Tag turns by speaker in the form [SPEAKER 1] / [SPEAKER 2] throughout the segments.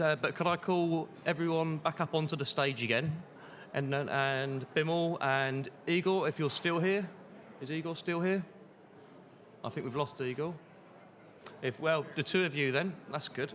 [SPEAKER 1] But could I call everyone back up onto the stage again? And Bimal and Igor, if you're still here. Is Igor still here? I think we've lost Igor. Well, the two of you then, that's good,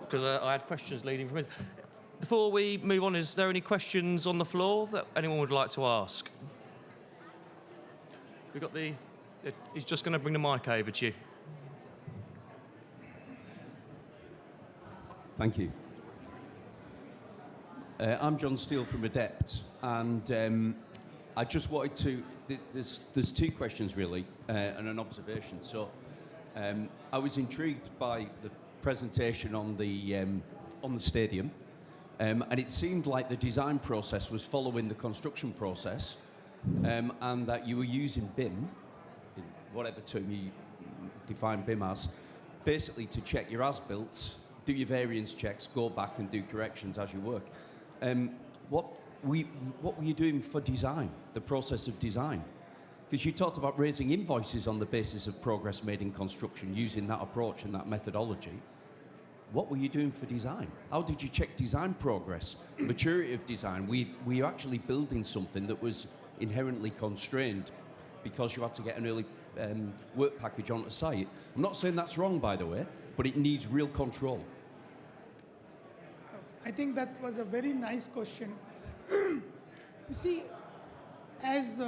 [SPEAKER 1] because I had questions leading from it. Before we move on, is there any questions on the floor that anyone would like to ask? We've got he's just going to bring the mic over to you.
[SPEAKER 2] Thank you. I'm John Steele from Adept, and I just wanted to, there's two questions really, and an observation. So I was intrigued by the presentation on the stadium, and it seemed like the design process was following the construction process, and that you were using BIM, in whatever term you define BIM as, basically to check your as-built, do your variance checks, go back and do corrections as you work. What were you doing for design, the process of design? Because you talked about raising invoices on the basis of progress made in construction using that approach and that methodology. What were you doing for design? How did you check design progress, maturity of design? Were you actually building something that was inherently constrained because you had to get an early work package onto site? I'm not saying that's wrong, by the way, but it needs real control.
[SPEAKER 3] I think that was a very nice question. You see, as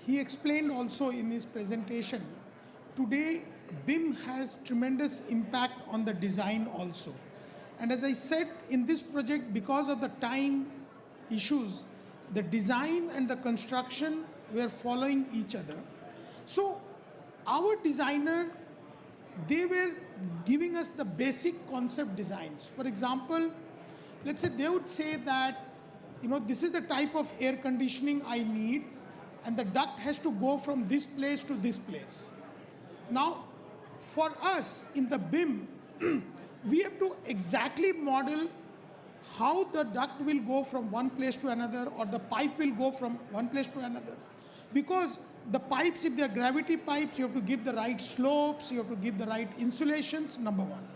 [SPEAKER 3] he explained also in his presentation, today BIM has tremendous impact on the design also. And as I said, in this project, because of the time issues, the design and the construction were following each other. So our designer, they were giving us the basic concept designs. For example, let's say they would say that, this is the type of air conditioning I need, and the duct has to go from this place to this place. Now, for us in the BIM, we have to exactly model how the duct will go from one place to another, or the pipe will go from one place to another. Because the pipes, if they're gravity pipes, you have to give the right slopes, you have to give the right insulations, number one.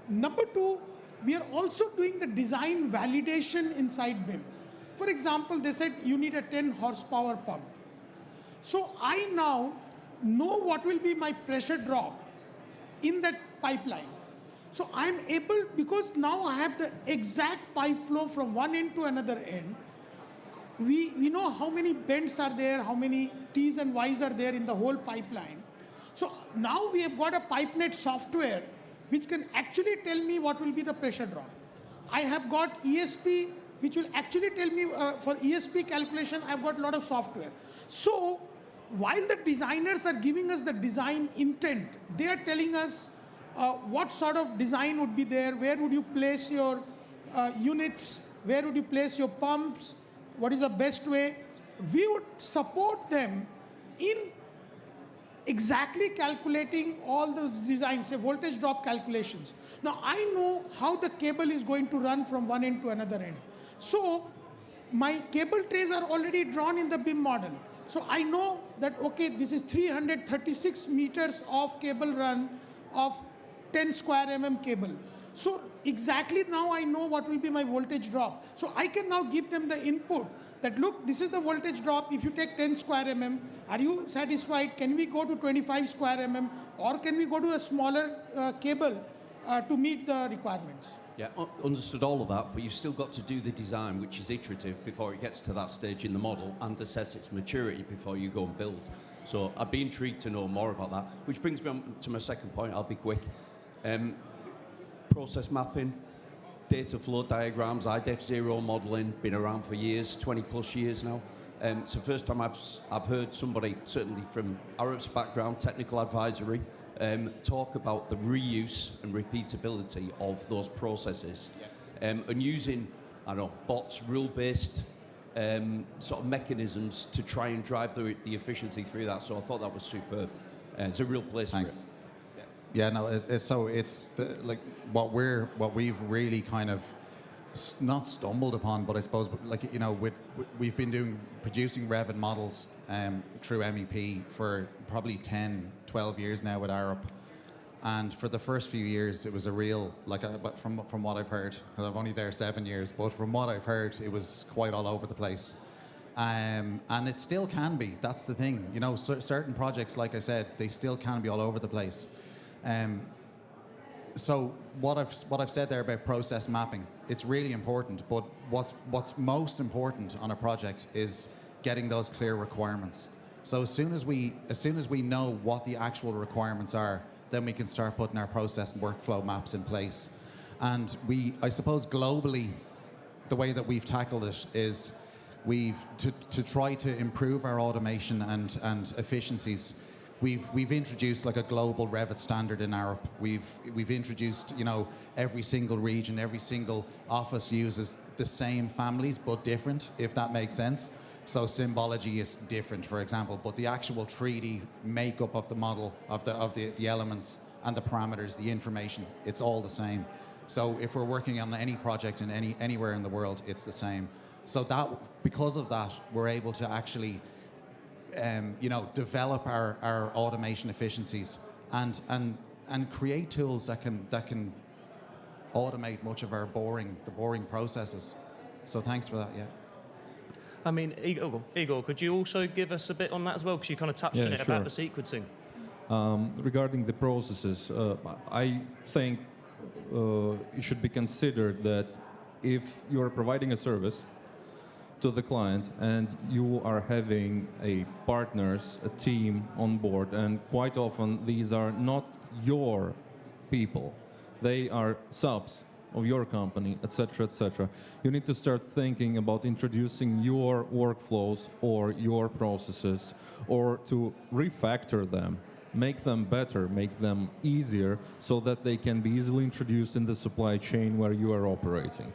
[SPEAKER 3] Number two, we are also doing the design validation inside BIM. For example, they said you need a 10 horsepower pump. So I now know what will be my pressure drop in that pipeline. So I'm able, because now I have the exact pipe flow from one end to another end. We know how many bends are there, how many T's and Y's are there in the whole pipeline. So now we have got a PipeNet software which can actually tell me what will be the pressure drop. I have got ESP, which will actually tell me for ESP calculation, I've got a lot of software. So while the designers are giving us the design intent, they are telling us what sort of design would be there, where would you place your units, where would you place your pumps, what is the best way. We would support them in exactly calculating all the designs, say voltage drop calculations. Now I know how the cable is going to run from one end to another end. So my cable trays are already drawn in the BIM model. So I know that, okay, this is 336 meters of cable run of 10 square mm cable. So exactly now I know what will be my voltage drop. So I can now give them the input that, look, this is the voltage drop if you take 10 square mm. Are you satisfied? Can we go to 25 square mm? Or can we go to a smaller cable to meet the requirements?
[SPEAKER 2] Yeah, understood all of that, but you've still got to do the design, which is iterative before it gets to that stage in the model, and assess its maturity before you go and build. So I'd be intrigued to know more about that, which brings me on to my second point. I'll be quick. Process mapping, data flow diagrams, IDEF zero modeling, been around for years, 20 plus years now. It's the first time I've heard somebody, certainly from Arup's background, technical advisory, talk about the reuse and repeatability of those processes. Yeah. And using, I don't know, bots, rule-based sort of mechanisms to try and drive the efficiency through that. So I thought that was superb. It's a real place for it.
[SPEAKER 4] Yeah, no, it's like what we've really kind of not stumbled upon, but I suppose, like, we've been producing Revit models through MEP for probably 10, 12 years now with Arup, And for the first few years, it was a real, but from what I've heard, because I've only there 7 years, but from what I've heard, it was quite all over the place. And it still can be. That's the thing. You know, certain projects, like I said, they still can be all over the place. So what I've said there about process mapping, it's really important. But what's most important on a project is getting those clear requirements. So as soon as we know what the actual requirements are, then we can start putting our process and workflow maps in place. And I suppose globally, the way that we've tackled it is to try to improve our automation and efficiencies. We've introduced like a global Revit standard in Europe. We've introduced, you know, every single region, every single office uses the same families but different, if that makes sense. So symbology is different, for example, but the actual 3D makeup of the model, of the elements and the parameters, the information, it's all the same. So if we're working on any project in anywhere in the world, it's the same. So because of that, we're able to actually, you know, develop our automation efficiencies and create tools that can automate much of the boring processes. So thanks for that. Yeah.
[SPEAKER 1] I mean, Igor, could you also give us a bit on that as well? Because you kind of touched on it about the sequencing.
[SPEAKER 5] Regarding the processes, I think it should be considered that if you're providing a service to the client and you are having a team on board, and quite often these are not your people, they are subs of your company, etc., etc. You need to start thinking about introducing your workflows or your processes, or to refactor them, make them better, make them easier, so that they can be easily introduced in the supply chain where you are operating.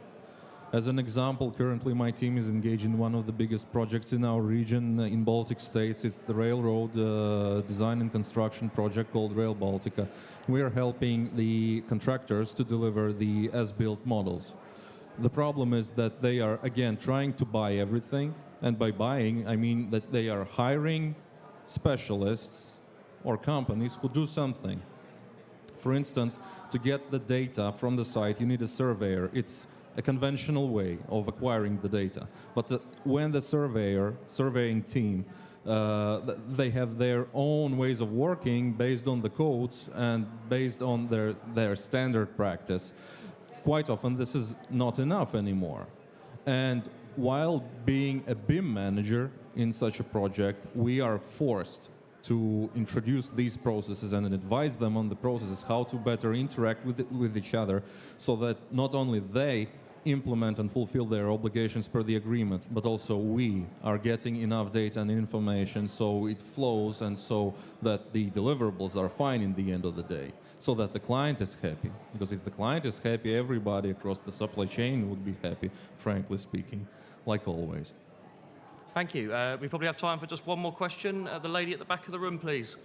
[SPEAKER 5] As an example, currently my team is engaged in one of the biggest projects in our region in Baltic states. It's the railroad design and construction project called Rail Baltica. We are helping the contractors to deliver the as-built models. The problem is that they are, again, trying to buy everything. And by buying, I mean that they are hiring specialists or companies who do something. For instance, to get the data from the site, you need a surveyor. It's a conventional way of acquiring the data. But when the surveying team, they have their own ways of working based on the codes and based on their standard practice, quite often this is not enough anymore. And while being a BIM manager in such a project, we are forced to introduce these processes and advise them on the processes, how to better interact with each other, so that not only they implement and fulfill their obligations per the agreement, but also we are getting enough data and information so it flows, and so that the deliverables are fine in the end of the day, so that the client is happy. Because if the client is happy, everybody across the supply chain would be happy, frankly speaking, like always.
[SPEAKER 1] Thank you. We probably have time for just one more question. The lady at the back of the room, please.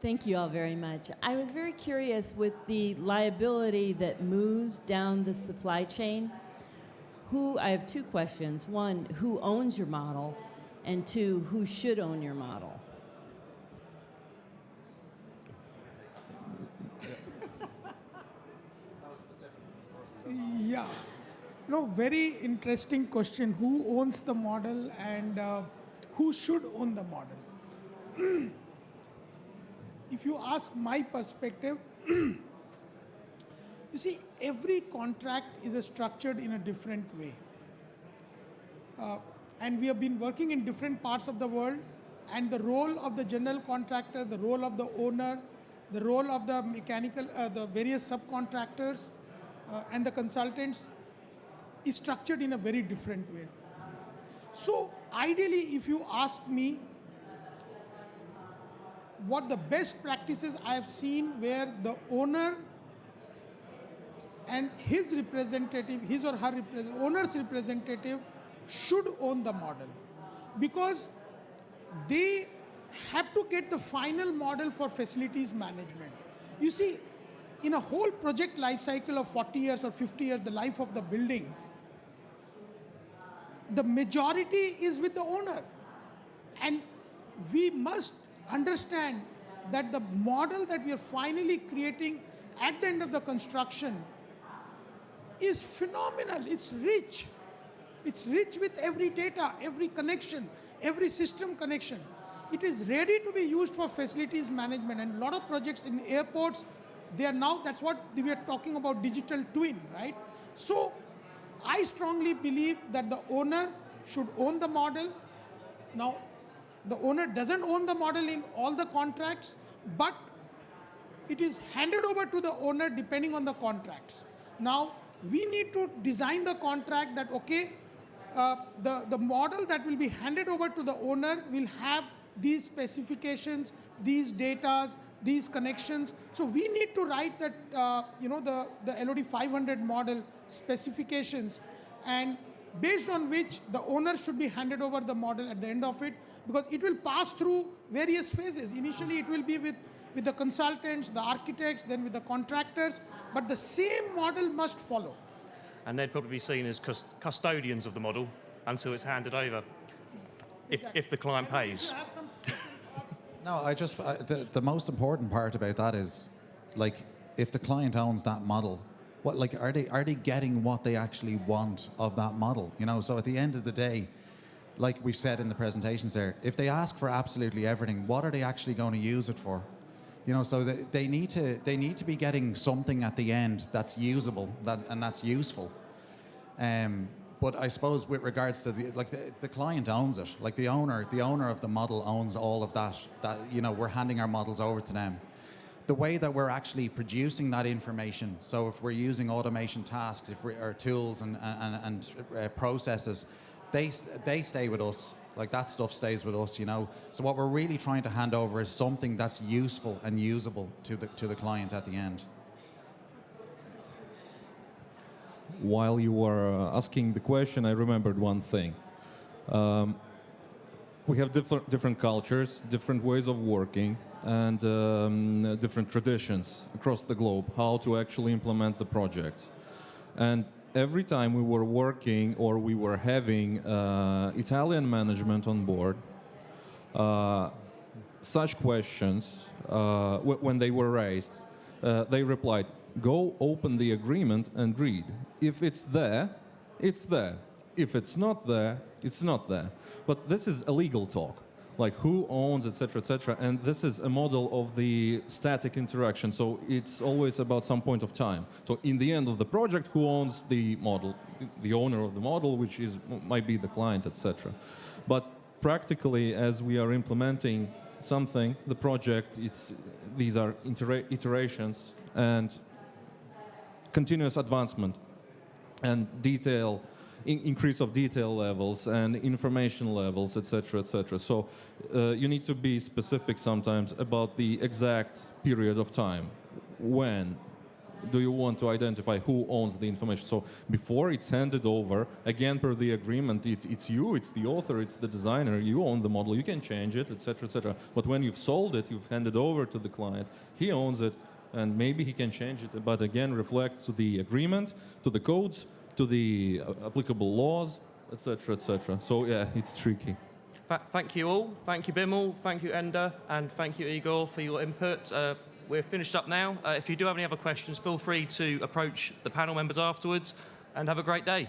[SPEAKER 6] Thank you all very much. I was very curious with the liability that moves down the supply chain. I have two questions. One, who owns your model? And two, who should own your model?
[SPEAKER 3] Yeah. Very interesting question. Who owns the model and who should own the model? If you ask my perspective, you see, every contract is structured in a different way. And we have been working in different parts of the world, and the role of the general contractor, the role of the owner, the role of the the various subcontractors and the consultants is structured in a very different way. So ideally, if you ask me, what the best practices I have seen where the owner and his representative, his or her owner's representative should own the model, because they have to get the final model for facilities management. You see, in a whole project life cycle of 40 years or 50 years, the life of the building, the majority is with the owner. And we must understand that the model that we are finally creating at the end of the construction is phenomenal. It's rich. It's rich with every data, every connection, every system connection. It is ready to be used for facilities management, and a lot of projects in airports, they are now, that's what we are talking about, digital twin, right? So I strongly believe that the owner should own the model. Now, the owner doesn't own the model in all the contracts, but it is handed over to the owner depending on the contracts. Now, we need to design the contract that, okay, the model that will be handed over to the owner will have these specifications, these datas, these connections. So we need to write that, the LOD 500 model specifications, and based on which the owner should be handed over the model at the end of it, because it will pass through various phases. Initially, it will be with the consultants, the architects, then with the contractors, but the same model must follow.
[SPEAKER 1] And they'd probably be seen as custodians of the model until it's handed over, if the client pays.
[SPEAKER 4] No, the most important part about that is, like, if the client owns that model, what, like, are they getting what they actually want of that model? You know, so at the end of the day, like we've said in the presentations there, if they ask for absolutely everything, what are they actually going to use it for? You know, so they need to be getting something at the end that's usable, and that's useful. But I suppose with regards to the client owns it. Like the owner of the model owns all of that. That, you know, we're handing our models over to them. The way that we're actually producing that information, so if we're using automation tasks, or tools and processes, they stay with us. Like, that stuff stays with us, you know. So what we're really trying to hand over is something that's useful and usable to the client at the end.
[SPEAKER 5] While you were asking the question, I remembered one thing. We have different cultures, different ways of working, and different traditions across the globe, how to actually implement the project. And every time we were working or we were having Italian management on board, such questions, when they were raised, they replied, "Go open the agreement and read. If it's there, it's there. If it's not there, it's not there." But this is a legal talk, like who owns, etc., etc. And this is a model of the static interaction, so it's always about some point of time. So in the end of the project, who owns the model? The owner of the model, which might be the client, etc. But practically, as we are implementing something, the project, these are iterations and continuous advancement and increase of detail levels and information levels, etc., etc. So you need to be specific sometimes about the exact period of time. When do you want to identify who owns the information? So before it's handed over, again, per the agreement, it's you, it's the author, it's the designer, you own the model, you can change it, etc., etc. But when you've sold it, you've handed over to the client, he owns it, and maybe he can change it, but again, reflect to the agreement, to the codes, to the applicable laws, etc., etc. So yeah, it's tricky.
[SPEAKER 1] Thank you all. Thank you, Bimal. Thank you, Enda. And thank you, Igor, for your input. We're finished up now. If you do have any other questions, feel free to approach the panel members afterwards, and have a great day.